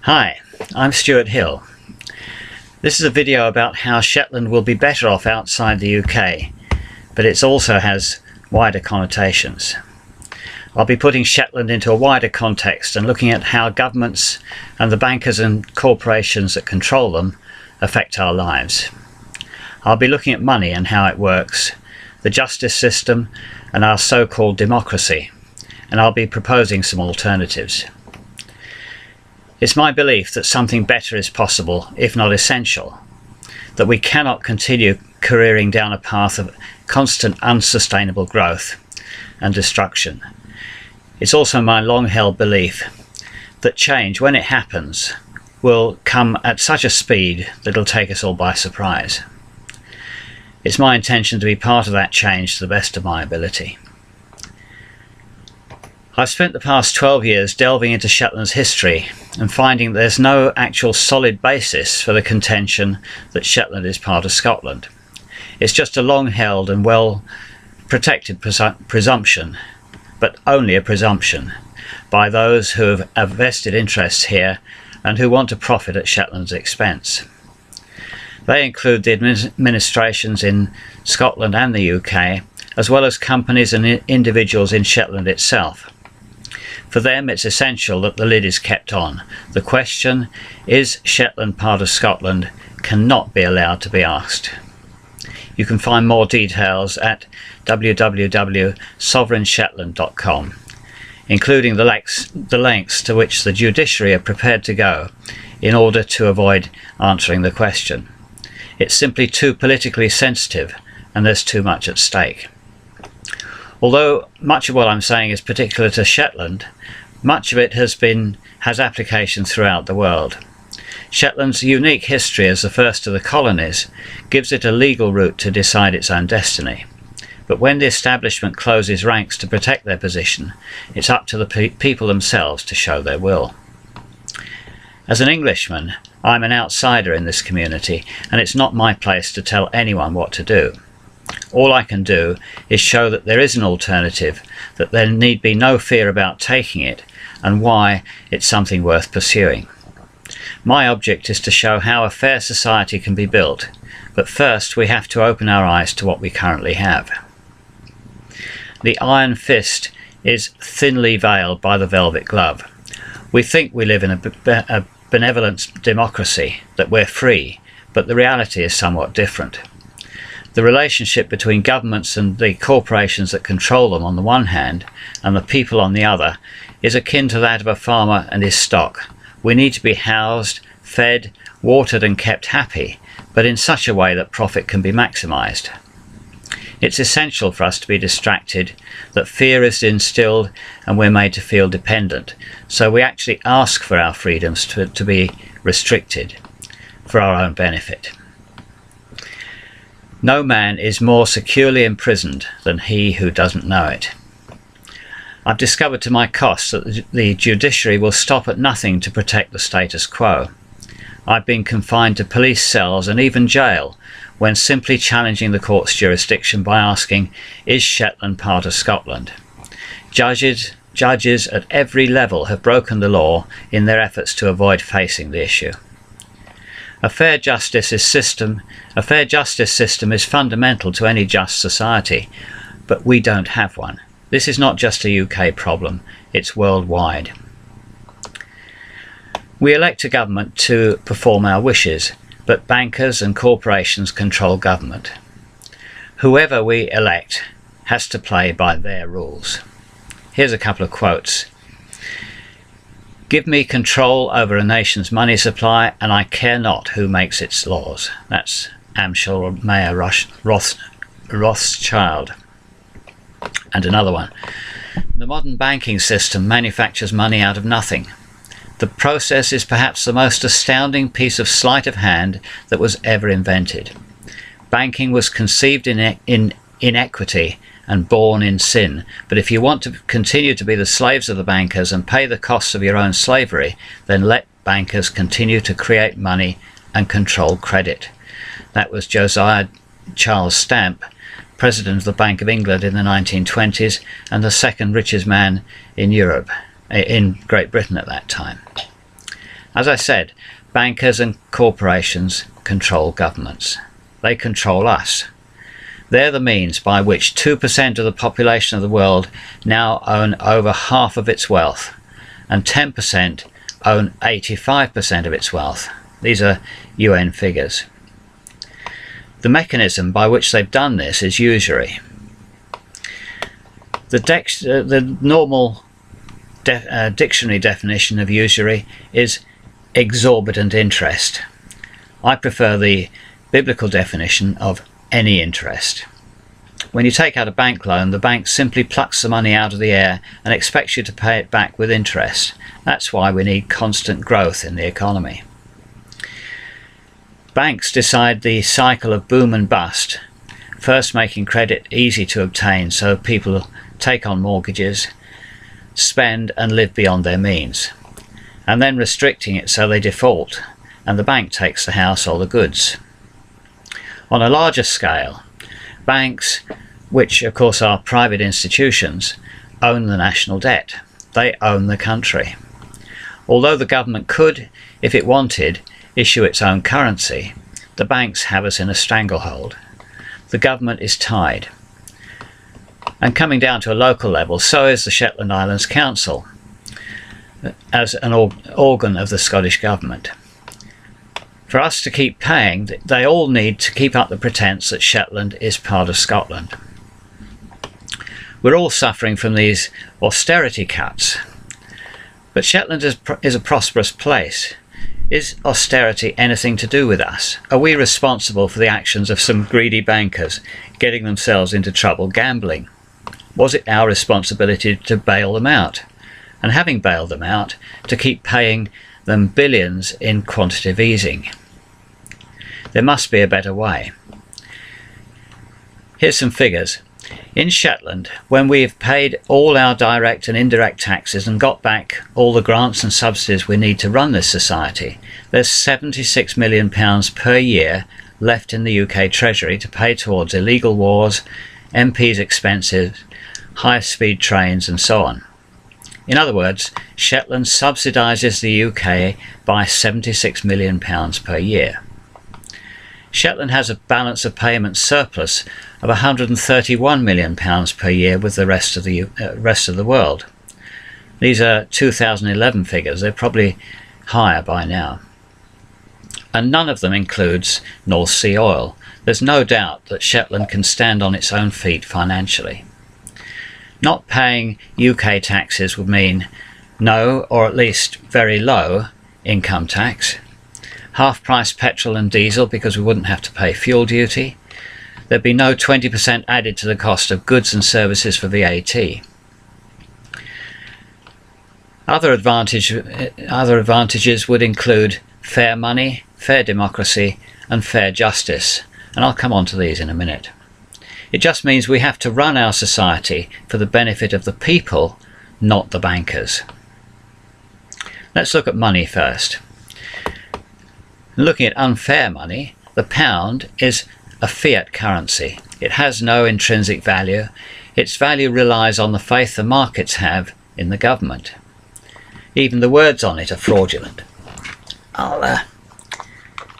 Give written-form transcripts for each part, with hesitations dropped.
Hi, I'm Stuart Hill. This is a video about how Shetland will be better off outside the UK, but it also has wider connotations. I'll be putting Shetland into a wider context and looking at how governments and the bankers and corporations that control them affect our lives. I'll be looking at money and how it works, the justice system and our so-called democracy, and I'll be proposing some alternatives. It's my belief that something better is possible, if not essential, that we cannot continue careering down a path of constant unsustainable growth and destruction. It's also my long-held belief that change, when it happens, will come at such a speed that it'll take us all by surprise. It's my intention to be part of that change to the best of my ability. I've spent the past 12 years delving into Shetland's history and finding there's no actual solid basis for the contention that Shetland is part of Scotland. It's just a long-held and well-protected presumption, but only a presumption, by those who have vested interests here and who want to profit at Shetland's expense. They include the administrations in Scotland and the UK, as well as companies and individuals in Shetland itself. For them, it's essential that the lid is kept on. The question, is Shetland part of Scotland, cannot be allowed to be asked. You can find more details at www.sovereignshetland.com, including the lengths to which the judiciary are prepared to go in order to avoid answering the question. It's simply too politically sensitive and there's too much at stake. Although much of what I'm saying is particular to Shetland, much of it has application throughout the world. Shetland's unique history as the first of the colonies gives it a legal route to decide its own destiny. But when the establishment closes ranks to protect their position, it's up to the people themselves to show their will. As an Englishman, I'm an outsider in this community, and it's not my place to tell anyone what to do. All I can do is show that there is an alternative, that there need be no fear about taking it, and why it's something worth pursuing. My object is to show how a fair society can be built, but first we have to open our eyes to what we currently have. The iron fist is thinly veiled by the velvet glove. We think we live in a benevolent democracy, that we're free, but the reality is somewhat different. The relationship between governments and the corporations that control them on the one hand and the people on the other is akin to that of a farmer and his stock. We need to be housed, fed, watered and kept happy, but in such a way that profit can be maximised. It's essential for us to be distracted, that fear is instilled and we're made to feel dependent, so we actually ask for our freedoms to be restricted for our own benefit. No man is more securely imprisoned than he who doesn't know it. I've discovered to my cost that the judiciary will stop at nothing to protect the status quo. I've been confined to police cells and even jail when simply challenging the court's jurisdiction by asking, is Shetland part of Scotland? Judges at every level have broken the law in their efforts to avoid facing the issue. A fair justice system is fundamental to any just society, but we don't have one. This is not just a UK problem, it's worldwide. We elect a government to perform our wishes, but bankers and corporations control government. Whoever we elect has to play by their rules. Here's a couple of quotes. Give me control over a nation's money supply and I care not who makes its laws. That's Amschel Mayor Rothschild. And another one. The modern banking system manufactures money out of nothing. The process is perhaps the most astounding piece of sleight of hand that was ever invented. Banking was conceived in inequity and born in sin, but if you want to continue to be the slaves of the bankers and pay the costs of your own slavery, then let bankers continue to create money and control credit. That was Josiah Charles Stamp, President of the Bank of England in the 1920s and the second richest man in Great Britain at that time. As I said, bankers and corporations control governments. They control us. They're the means by which 2% of the population of the world now own over half of its wealth, and 10% own 85% of its wealth. These are UN figures. The mechanism by which they've done this is usury. The normal dictionary definition of usury is exorbitant interest. I prefer the biblical definition of any interest. When you take out a bank loan, the bank simply plucks the money out of the air and expects you to pay it back with interest. That's why we need constant growth in the economy. Banks decide the cycle of boom and bust, first making credit easy to obtain so people take on mortgages, spend and live beyond their means, and then restricting it so they default and the bank takes the house or the goods. On a larger scale, banks, which of course are private institutions, own the national debt. They own the country. Although the government could, if it wanted, issue its own currency, the banks have us in a stranglehold. The government is tied. And coming down to a local level, so is the Shetland Islands Council, as an organ of the Scottish Government. For us to keep paying, they all need to keep up the pretence that Shetland is part of Scotland. We're all suffering from these austerity cuts. But Shetland is a prosperous place. Is austerity anything to do with us? Are we responsible for the actions of some greedy bankers getting themselves into trouble gambling? Was it our responsibility to bail them out? And having bailed them out, to keep paying them billions in quantitative easing? There must be a better way. Here's some figures. In Shetland, when we've paid all our direct and indirect taxes and got back all the grants and subsidies we need to run this society, there's £76 million per year left in the UK Treasury to pay towards illegal wars, MPs' expenses, high-speed trains and so on. In other words, Shetland subsidises the UK by £76 million per year. Shetland has a balance of payments surplus of £131 million per year with the rest of the world. These are 2011 figures. They're probably higher by now. And none of them includes North Sea oil. There's no doubt that Shetland can stand on its own feet financially. Not paying UK taxes would mean no, or at least very low, income tax. Half-price petrol and diesel because we wouldn't have to pay fuel duty. There'd be no 20% added to the cost of goods and services for VAT. Other advantages would include fair money, fair democracy and fair justice, and I'll come on to these in a minute. It just means we have to run our society for the benefit of the people, not the bankers. Let's look at money first. Looking at unfair money, the pound is a fiat currency. It has no intrinsic value. Its value relies on the faith the markets have in the government. Even the words on it are fraudulent. I'll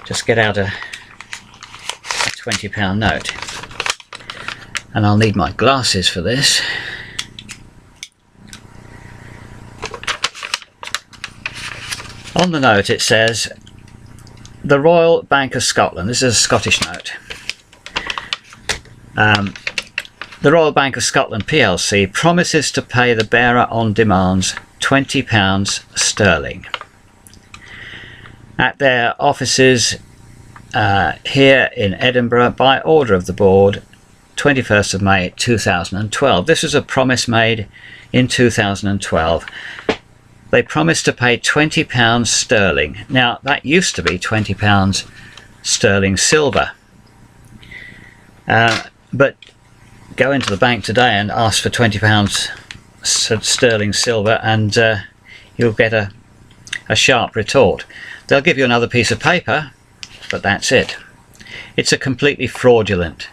just get out a £20 note. And I'll need my glasses for this. On the note it says, the Royal Bank of Scotland, this is a Scottish note. The Royal Bank of Scotland PLC promises to pay the bearer on demands £20 sterling. At their offices here in Edinburgh by order of the board, 21st of May 2012. This was a promise made in 2012. They promised to pay £20 sterling. Now that used to be £20 sterling silver. But go into the bank today and ask for £20 sterling silver and you'll get a sharp retort. They'll give you another piece of paper, but that's it. It's a completely fraudulent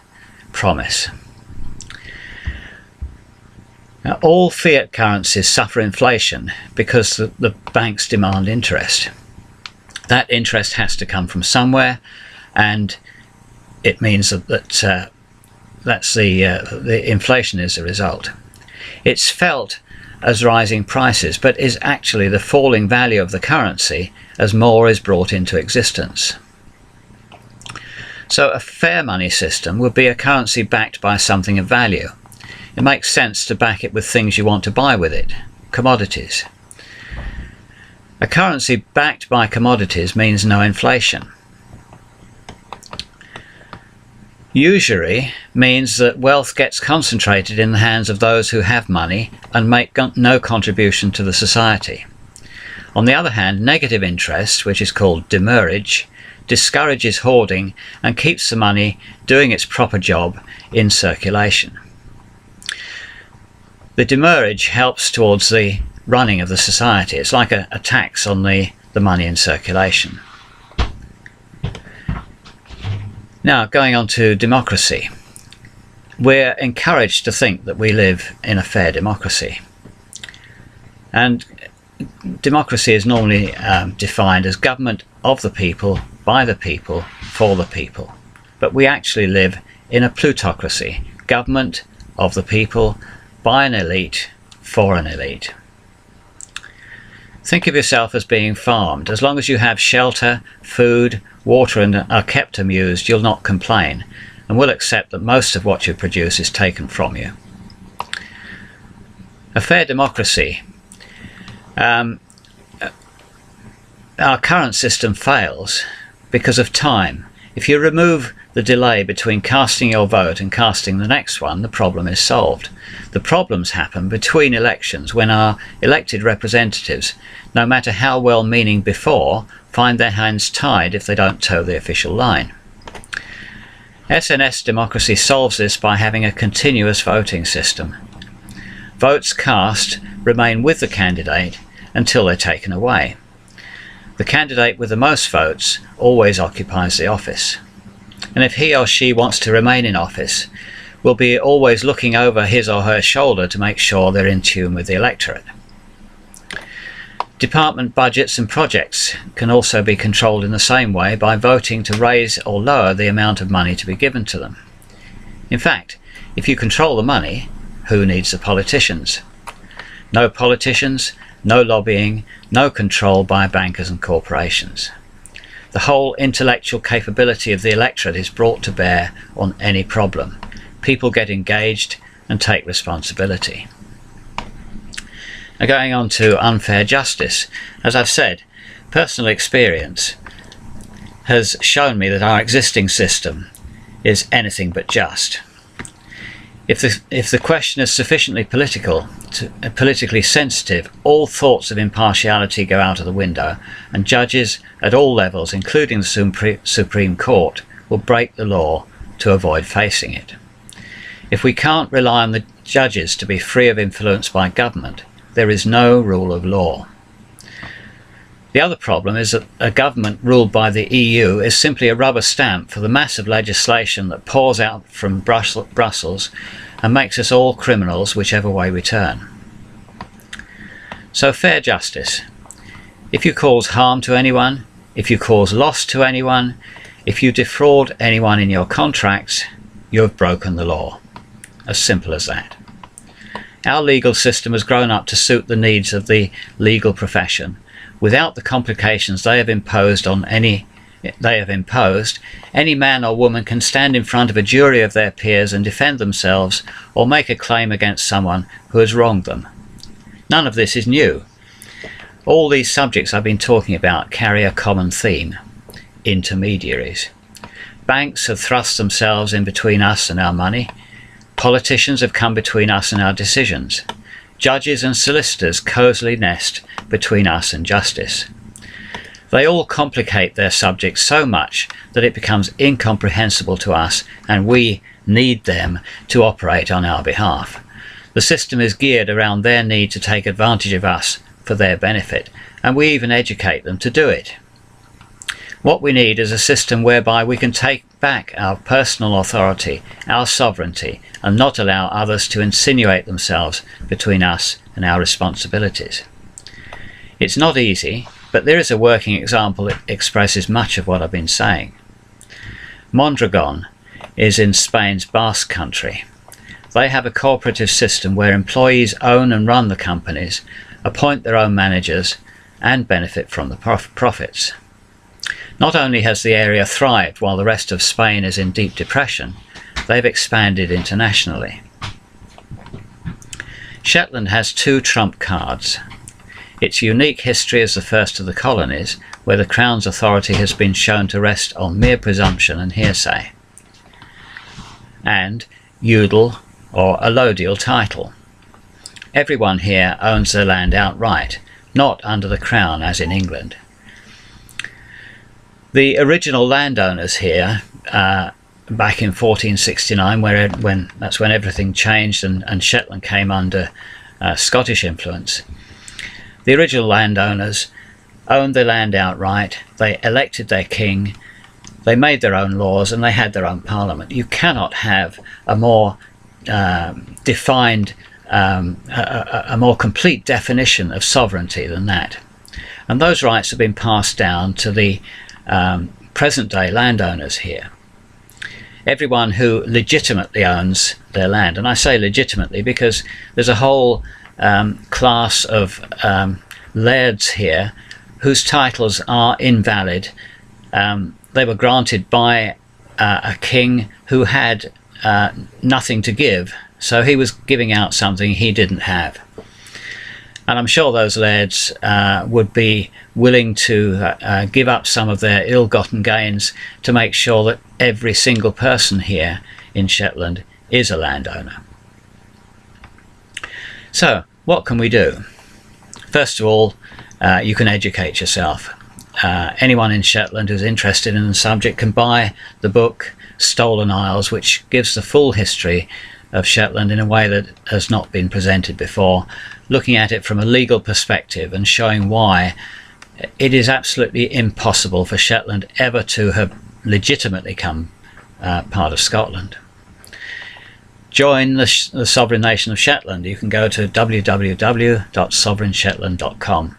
promise. Now, all fiat currencies suffer inflation because the banks demand interest. That interest has to come from somewhere, and it means that that's the inflation is the result. It's felt as rising prices, but is actually the falling value of the currency as more is brought into existence. So a fair money system would be a currency backed by something of value. It makes sense to back it with things you want to buy with it, commodities. A currency backed by commodities means no inflation. Usury means that wealth gets concentrated in the hands of those who have money and make no contribution to the society. On the other hand, negative interest, which is called demurrage, discourages hoarding and keeps the money doing its proper job in circulation. The demurrage helps towards the running of the society. It's like a tax on the money in circulation. Now, going on to democracy. We're encouraged to think that we live in a fair democracy. And democracy is normally defined as government of the people, by the people, for the people. But we actually live in a plutocracy, government of the people, by an elite, for an elite. Think of yourself as being farmed. As long as you have shelter, food, water and are kept amused, you'll not complain and will accept that most of what you produce is taken from you. A fair democracy. Our current system fails because of time. If you remove the delay between casting your vote and casting the next one, the problem is solved. The problems happen between elections when our elected representatives, no matter how well-meaning before, find their hands tied if they don't toe the official line. SNS democracy solves this by having a continuous voting system. Votes cast remain with the candidate until they're taken away. The candidate with the most votes always occupies the office. And if he or she wants to remain in office, will be always looking over his or her shoulder to make sure they're in tune with the electorate. Department budgets and projects can also be controlled in the same way by voting to raise or lower the amount of money to be given to them. In fact, if you control the money, who needs the politicians? No politicians, no lobbying, no control by bankers and corporations. The whole intellectual capability of the electorate is brought to bear on any problem. People get engaged and take responsibility. Now, going on to unfair justice. As I've said, personal experience has shown me that our existing system is anything but just. If the question is sufficiently politically sensitive, all thoughts of impartiality go out of the window, and judges at all levels, including the Supreme Court, will break the law to avoid facing it. If we can't rely on the judges to be free of influence by government, there is no rule of law. The other problem is that a government ruled by the EU is simply a rubber stamp for the massive legislation that pours out from Brussels and makes us all criminals whichever way we turn. So fair justice. If you cause harm to anyone, if you cause loss to anyone, if you defraud anyone in your contracts, you have broken the law. As simple as that. Our legal system has grown up to suit the needs of the legal profession. Without the complications they have imposed, any man or woman can stand in front of a jury of their peers and defend themselves or make a claim against someone who has wronged them. None of this is new. All these subjects I've been talking about carry a common theme: intermediaries. Banks have thrust themselves in between us and our money. Politicians have come between us and our decisions. Judges and solicitors cosily nest between us and justice. They all complicate their subjects so much that it becomes incomprehensible to us, and we need them to operate on our behalf. The system is geared around their need to take advantage of us for their benefit, and we even educate them to do it. What we need is a system whereby we can take back our personal authority, our sovereignty, and not allow others to insinuate themselves between us and our responsibilities. It's not easy, but there is a working example that expresses much of what I've been saying. Mondragon is in Spain's Basque Country. They have a cooperative system where employees own and run the companies, appoint their own managers, and benefit from the profits. Not only has the area thrived while the rest of Spain is in deep depression, they've expanded internationally. Shetland has two trump cards. Its unique history as the first of the colonies, where the Crown's authority has been shown to rest on mere presumption and hearsay, and Udal, or allodial title. Everyone here owns their land outright, not under the Crown as in England. The original landowners here, back in 1469, that's when everything changed and Shetland came under Scottish influence, the original landowners owned their land outright, they elected their king, they made their own laws, and they had their own parliament. You cannot have a more defined, a more complete definition of sovereignty than that. And those rights have been passed down to the present-day landowners here. Everyone who legitimately owns their land, and I say legitimately because there's a whole class of lairds here whose titles are invalid. They were granted by a king who had nothing to give, so he was giving out something he didn't have. And I'm sure those lairds would be willing to give up some of their ill-gotten gains to make sure that every single person here in Shetland is a landowner. So, what can we do? First of all, you can educate yourself. Anyone in Shetland who's interested in the subject can buy the book Stolen Isles, which gives the full history of Shetland in a way that has not been presented before, looking at it from a legal perspective and showing why it is absolutely impossible for Shetland ever to have legitimately come part of Scotland. Join the Sovereign Nation of Shetland. You can go to www.sovereignshetland.com.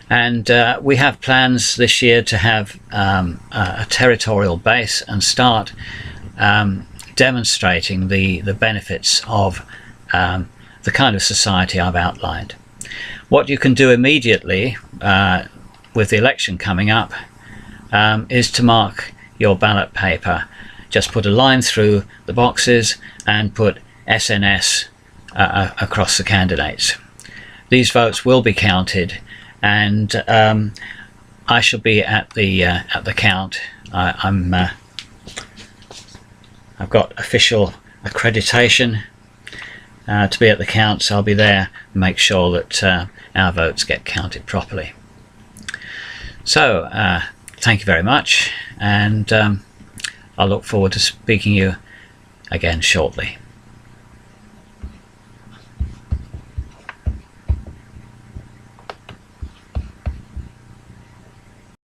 And we have plans this year to have a territorial base and start demonstrating the benefits of the kind of society I've outlined. What you can do immediately with the election coming up is to mark your ballot paper. Just put a line through the boxes and put SNS across the candidates. These votes will be counted, and I shall be at the count. I've got official accreditation to be at the count, so I'll be there and make sure that our votes get counted properly. So thank you very much, and I'll look forward to speaking to you again shortly.